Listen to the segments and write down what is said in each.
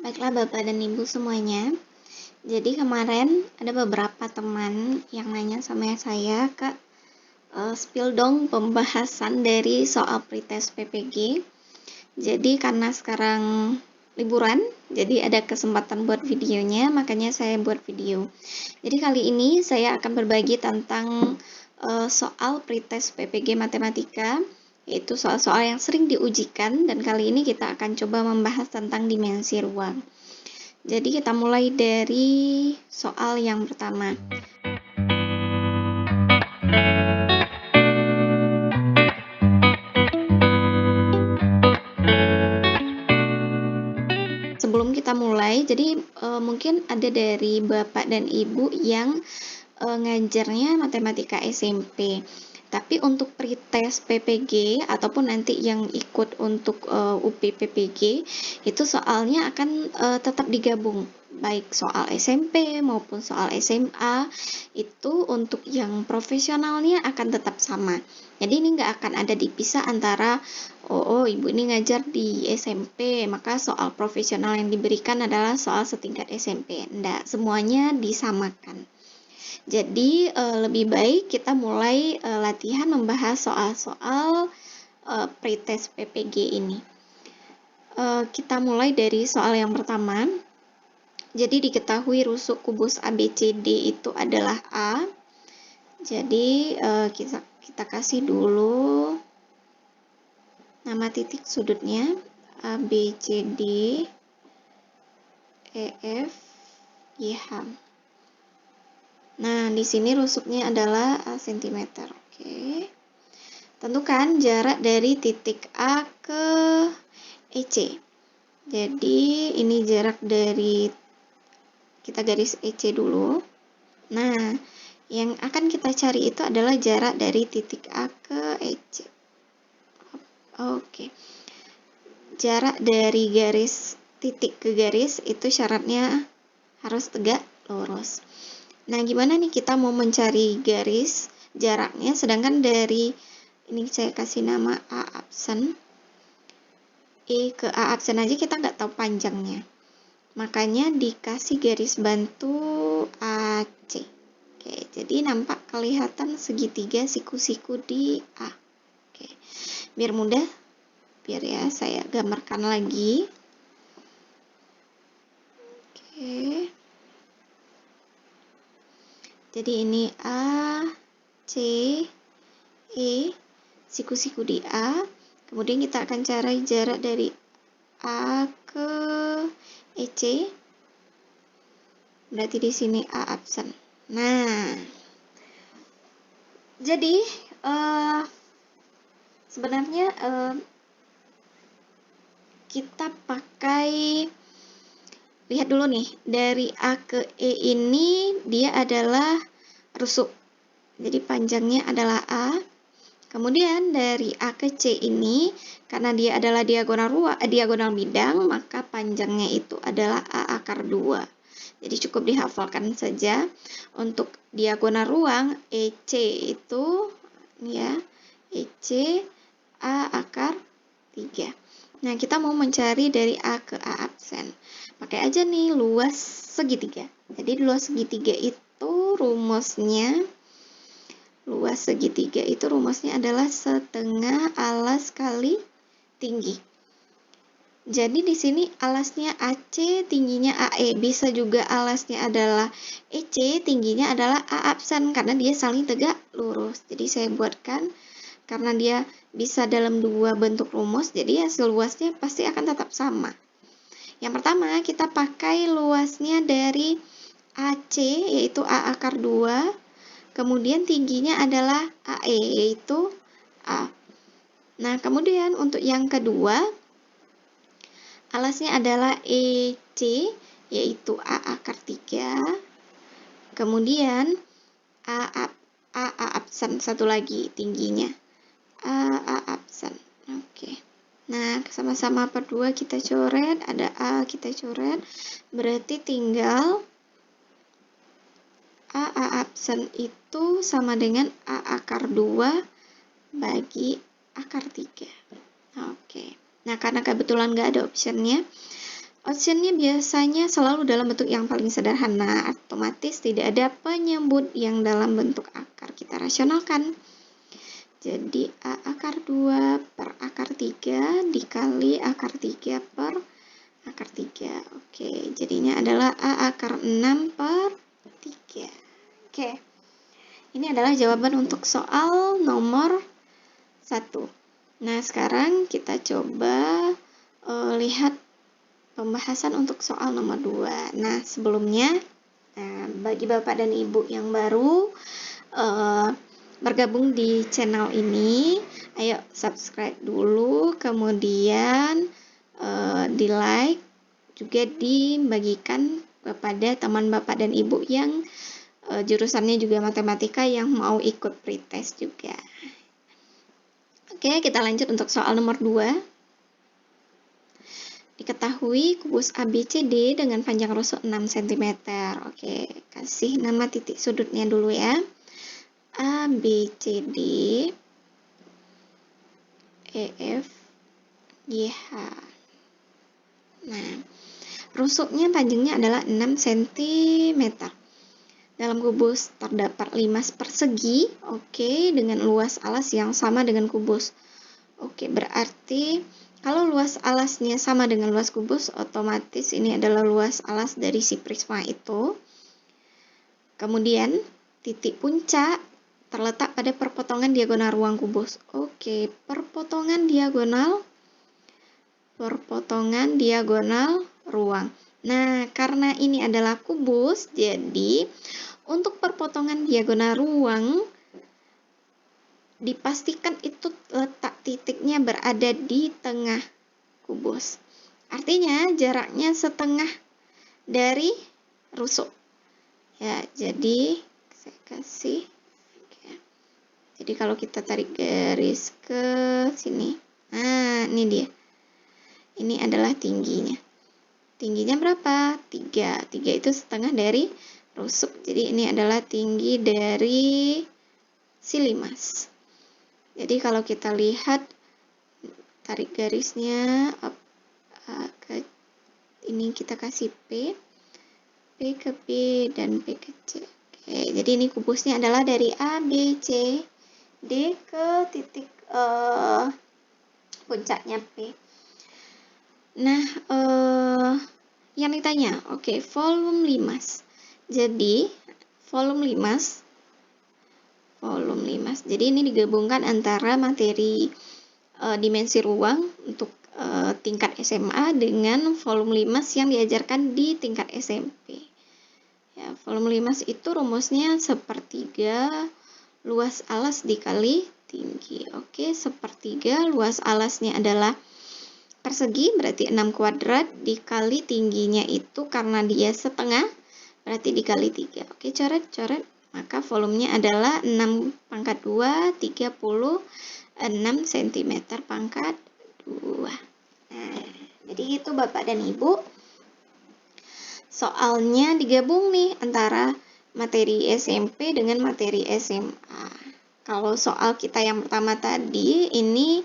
Baiklah Bapak dan Ibu semuanya. Jadi kemarin ada beberapa teman yang nanya sama saya, Kak, spill dong pembahasan dari soal pretest PPG. Jadi karena sekarang liburan, jadi ada kesempatan buat videonya, makanya saya buat video. Jadi kali ini saya akan berbagi tentang soal pretest PPG Matematika, yaitu soal-soal yang sering diujikan, dan kali ini kita akan coba membahas tentang dimensi ruang. Jadi kita mulai dari soal yang pertama. Sebelum kita mulai, jadi mungkin ada dari Bapak dan Ibu yang ngajarnya matematika SMP. Tapi untuk pretest PPG ataupun nanti yang ikut untuk UP PPG itu soalnya akan tetap digabung, baik soal SMP maupun soal SMA. Itu untuk yang profesionalnya akan tetap sama. Jadi ini nggak akan ada dipisah antara ibu ini ngajar di SMP, maka soal profesional yang diberikan adalah soal setingkat SMP. Nggak, semuanya disamakan. Jadi lebih baik kita mulai latihan membahas soal-soal pretest PPG ini. Kita mulai dari soal yang pertama. Jadi diketahui rusuk kubus ABCD itu adalah A. Jadi kita kasih dulu nama titik sudutnya ABCD EF YH. Nah, di sini rusuknya adalah cm. Oke. Tentukan jarak dari titik A ke EC. Jadi, ini jarak dari, kita garis EC dulu. Nah, yang akan kita cari itu adalah jarak dari titik A ke EC. Oke. Jarak dari garis titik ke garis itu syaratnya harus tegak lurus. Nah, gimana nih kita mau mencari garis jaraknya, sedangkan dari ini saya kasih nama A absen, E ke A absen aja kita nggak tahu panjangnya. Makanya dikasih garis bantu AC. Oke, jadi nampak kelihatan segitiga siku-siku di A. Oke, biar mudah, biar ya saya gambarkan lagi. Oke. Jadi ini A, C, E, siku-siku di A. Kemudian kita akan cari jarak dari A ke EC. Berarti di sini A absen. Nah, jadi sebenarnya kita pakai, lihat dulu nih, dari A ke E ini dia adalah rusuk. Jadi panjangnya adalah A. Kemudian dari A ke C ini, karena dia adalah diagonal bidang, maka panjangnya itu adalah A akar 2. Jadi cukup dihafalkan saja. Untuk diagonal ruang, EC itu, ya, EC A akar 3. Nah, kita mau mencari dari A ke A absen. Pakai aja nih luas segitiga. Jadi luas segitiga itu rumusnya adalah setengah alas kali tinggi. Jadi di sini alasnya AC, tingginya AE. Bisa juga alasnya adalah EC, tingginya adalah A absen karena dia saling tegak lurus. Jadi saya buatkan karena dia bisa dalam dua bentuk rumus, jadi hasil luasnya pasti akan tetap sama. Yang pertama, kita pakai luasnya dari AC, yaitu A akar 2. Kemudian tingginya adalah AE, yaitu A. Nah, kemudian untuk yang kedua, alasnya adalah EC, yaitu A akar 3. Kemudian A absen satu lagi tingginya. A absen. Oke. Nah, sama-sama berdua kita coret, ada A kita coret, berarti tinggal A absen itu sama dengan A akar 2 bagi akar 3. Oke. Nah, karena kebetulan nggak ada optionnya, Optionnya biasanya selalu dalam bentuk yang paling sederhana, otomatis tidak ada penyebut yang dalam bentuk akar. Kita rasionalkan. Jadi A akar 2 per akar 3 dikali akar 3 per akar 3. Oke, jadinya adalah A akar 6 per 3. Oke, ini adalah jawaban untuk soal nomor 1. Nah, sekarang kita coba lihat pembahasan untuk soal nomor 2. Nah, sebelumnya, bagi Bapak dan Ibu yang baru bergabung di channel ini, ayo subscribe dulu, kemudian di like, juga dibagikan kepada teman Bapak dan Ibu yang jurusannya juga matematika yang mau ikut pretest juga. Oke, kita lanjut untuk soal nomor 2. Diketahui kubus ABCD dengan panjang rusuk 6 cm. Oke, kasih nama titik sudutnya dulu ya. ABCD EF GH. Nah, rusuknya panjangnya adalah 6 cm. Dalam kubus terdapat 5 persegi, oke, dengan luas alas yang sama dengan kubus. Oke, berarti kalau luas alasnya sama dengan luas kubus, otomatis ini adalah luas alas dari si prisma itu. Kemudian, titik puncak terletak pada perpotongan diagonal ruang kubus. Oke, perpotongan diagonal ruang. Nah, karena ini adalah kubus, jadi untuk perpotongan diagonal ruang dipastikan itu letak titiknya berada di tengah kubus. Artinya jaraknya setengah dari rusuk. Ya, jadi saya kasih. Jadi kalau kita tarik garis ke sini. Nah, ini dia. Ini adalah tingginya. Tingginya berapa? 3. 3 itu setengah dari rusuk. Jadi ini adalah tinggi dari si limas. Jadi kalau kita lihat tarik garisnya ini kita kasih P ke P dan P ke C. Oke, jadi ini kubusnya adalah dari A, B, C, D ke titik puncaknya P. Nah, yang ditanya, oke, volume limas. Jadi, volume limas. Jadi ini digabungkan antara materi dimensi ruang untuk tingkat SMA dengan volume limas yang diajarkan di tingkat SMP. Ya, volume limas itu rumusnya sepertiga luas alas dikali tinggi. Oke, sepertiga luas alasnya adalah persegi, berarti 6 kuadrat, dikali tingginya itu karena dia setengah, berarti dikali 3. Oke, coret. Maka volumenya adalah 6 pangkat 2, 36 cm pangkat 2. Nah, jadi itu Bapak dan Ibu. Soalnya digabung nih antara materi SMP dengan materi SMA. Kalau soal kita yang pertama tadi, ini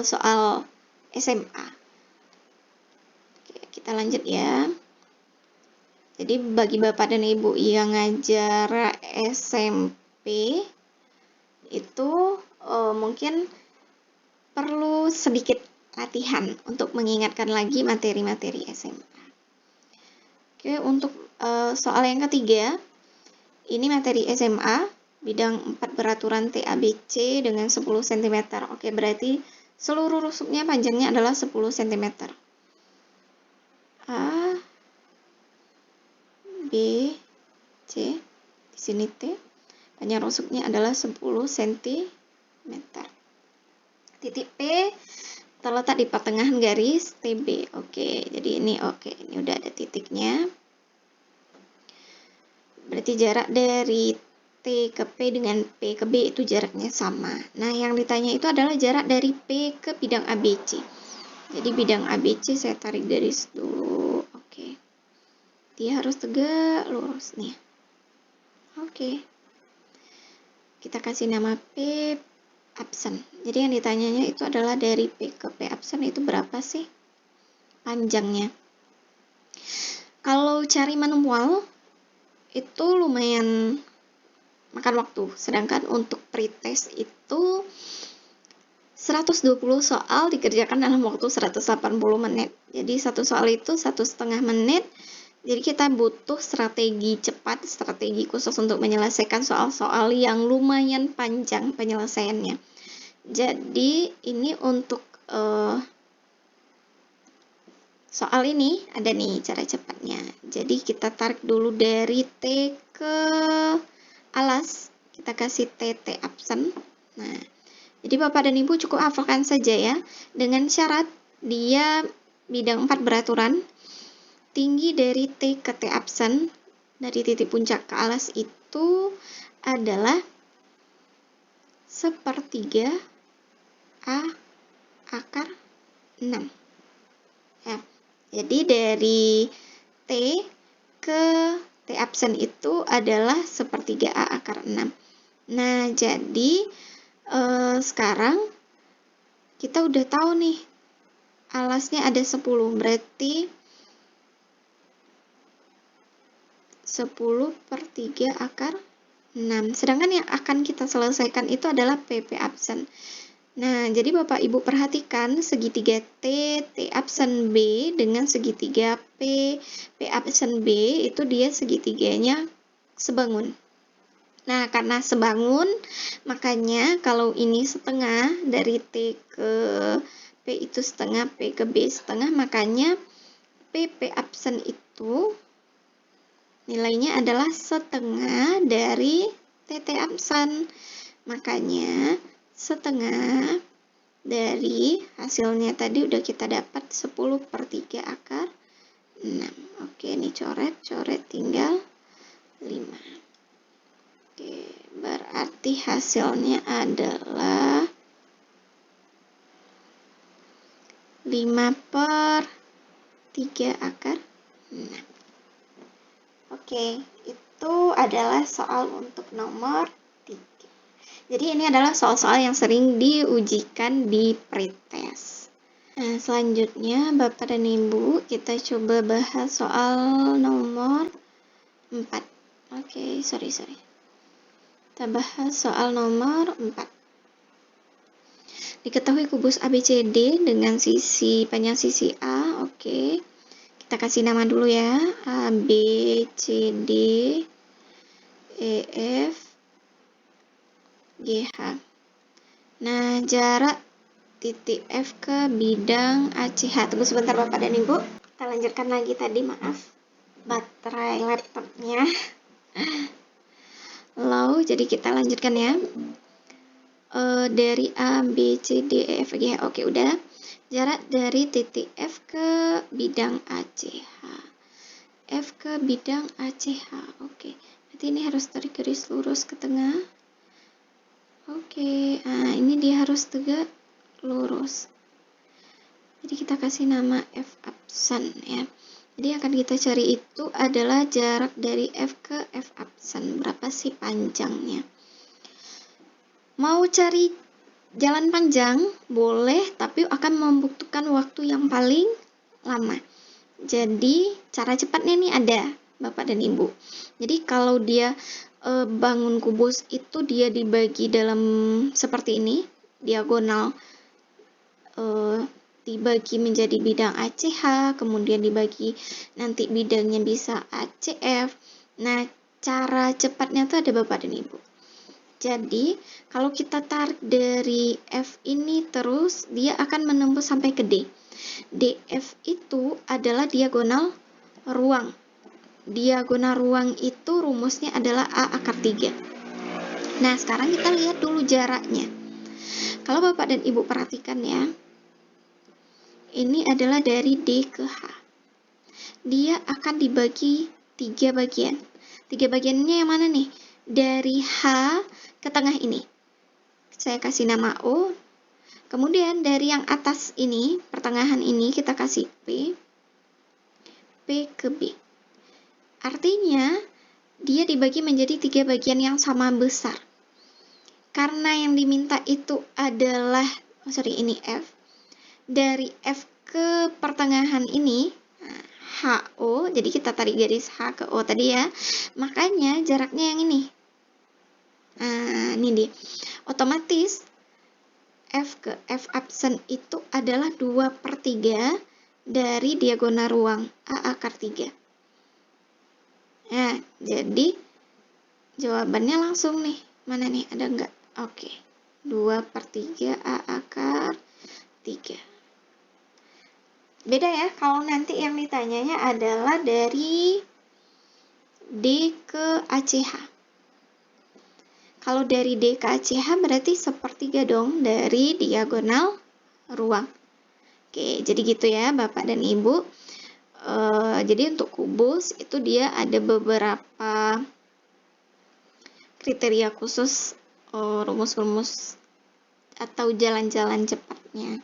soal SMA. Oke, kita lanjut ya. Jadi bagi Bapak dan Ibu yang ngajar SMP itu mungkin perlu sedikit latihan untuk mengingatkan lagi materi-materi SMA. Oke, untuk soal yang ketiga, ini materi SMA, bidang 4 beraturan TABC dengan 10 cm. Oke, berarti seluruh rusuknya panjangnya adalah 10 cm. A, B, C, di sini T, panjang rusuknya adalah 10 cm. Titik P terletak di pertengahan garis TB. Oke, jadi ini udah ada titiknya. Berarti jarak dari T ke P dengan P ke B itu jaraknya sama. Nah, yang ditanya itu adalah jarak dari P ke bidang ABC. Jadi bidang ABC saya tarik garis dulu. Oke. Dia harus tegak lurus nih. Oke. Kita kasih nama P absen. Jadi yang ditanyanya itu adalah dari P ke P absen itu berapa sih panjangnya? Kalau cari manual itu lumayan makan waktu, sedangkan untuk pretest itu 120 soal dikerjakan dalam waktu 180 menit. Jadi satu soal itu 1,5 menit. Jadi kita butuh strategi cepat, strategi khusus untuk menyelesaikan soal-soal yang lumayan panjang penyelesaiannya. Jadi ini untuk soal ini ada nih cara cepatnya. Jadi kita tarik dulu dari T ke alas, kita kasih T absen. Nah, jadi Bapak dan Ibu cukup hafalkan saja ya, dengan syarat dia bidang 4 beraturan, tinggi dari T ke T absen, dari titik puncak ke alas itu adalah 1/3 A akar 6. Ya, jadi dari T ke T absen itu adalah 1/3 A akar 6. Nah, jadi sekarang kita udah tahu nih alasnya ada 10, berarti 10/3 akar 6. Sedangkan yang akan kita selesaikan itu adalah PP absen. Nah, jadi Bapak Ibu perhatikan segitiga T absen B dengan segitiga P absen B itu dia segitiganya sebangun. Nah, karena sebangun, makanya kalau ini setengah, dari T ke P itu setengah, P ke B setengah, makanya PP absen itu nilainya adalah setengah dari TT absen. Makanya setengah dari hasilnya tadi udah kita dapat 10/3 akar 6. Oke, ini coret tinggal 5. Oke, berarti hasilnya adalah 5/3 akar 6. Oke, itu adalah soal untuk nomor 3. Jadi ini adalah soal-soal yang sering diujikan di pretest. Nah, selanjutnya Bapak dan Ibu, kita coba bahas soal nomor 4. Oke, sorry. Kita bahas soal nomor 4. Diketahui kubus ABCD dengan sisi panjang sisi A. Oke. Kita kasih nama dulu ya. A, B, C, D, E, F, G, H. Nah, jarak titik F ke bidang ACH. Tunggu sebentar Bapak dan Ibu. Kita lanjutkan lagi tadi, maaf. Baterai laptopnya low, jadi kita lanjutkan ya. Dari A, B, C, D, E, F, G, H. Oke, udah. Jarak dari titik F ke bidang ACH. F ke bidang ACH. Oke. Berarti ini harus tarik garis lurus ke tengah. Oke. Nah, ini dia harus tegak lurus. Jadi kita kasih nama F absen ya. Jadi akan kita cari itu adalah jarak dari F ke F absen. Berapa sih panjangnya? Mau cari jalan panjang? Boleh, tapi akan membutuhkan waktu yang paling lama. Jadi cara cepatnya nih ada, Bapak dan Ibu. Jadi kalau dia bangun kubus itu dia dibagi dalam seperti ini, diagonal, dibagi menjadi bidang ACH, kemudian dibagi nanti bidangnya bisa ACF. Nah, cara cepatnya tuh ada Bapak dan Ibu. Jadi, kalau kita tarik dari F ini terus, dia akan menembus sampai ke D. DF itu adalah diagonal ruang. Diagonal ruang itu rumusnya adalah A akar 3. Nah, sekarang kita lihat dulu jaraknya. Kalau Bapak dan Ibu perhatikan ya, ini adalah dari D ke H. Dia akan dibagi 3 bagian. 3 bagiannya yang mana nih? Dari H ke tengah ini. Saya kasih nama O. Kemudian dari yang atas ini, pertengahan ini kita kasih P. P ke B. Artinya, dia dibagi menjadi 3 bagian yang sama besar. Karena yang diminta itu adalah, ini F. Dari F ke pertengahan ini, HO, jadi kita tarik garis H ke O tadi ya. Makanya jaraknya yang ini. Nah, ini dia. Otomatis F absen itu adalah 2/3 dari diagonal ruang A akar 3. Nah, jadi jawabannya langsung nih. Mana nih? Ada enggak? Oke. 2/3 A akar 3. Beda ya, kalau nanti yang ditanyanya adalah dari D ke ACH. Kalau dari D ke ACH berarti 1/3 dong dari diagonal ruang. Oke, jadi gitu ya Bapak dan Ibu. Jadi untuk kubus itu dia ada beberapa kriteria khusus, rumus-rumus atau jalan-jalan cepatnya.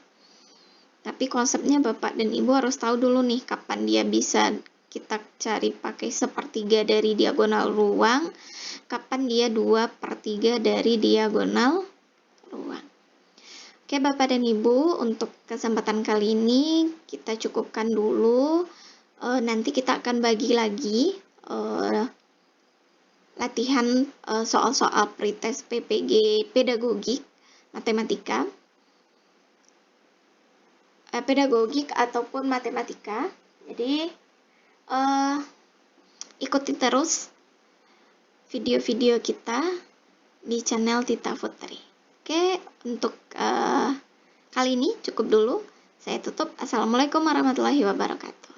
Tapi konsepnya Bapak dan Ibu harus tahu dulu nih kapan dia bisa kita cari pakai 1/3 dari diagonal ruang, kapan dia 2/3 dari diagonal ruang. Oke Bapak dan Ibu, untuk kesempatan kali ini kita cukupkan dulu. Nanti kita akan bagi lagi latihan soal-soal pretest PPG pedagogik matematika, pedagogik ataupun matematika. Jadi ikuti terus video-video kita di channel Tita Putri. Oke, untuk kali ini cukup dulu. Saya tutup. Assalamualaikum warahmatullahi wabarakatuh.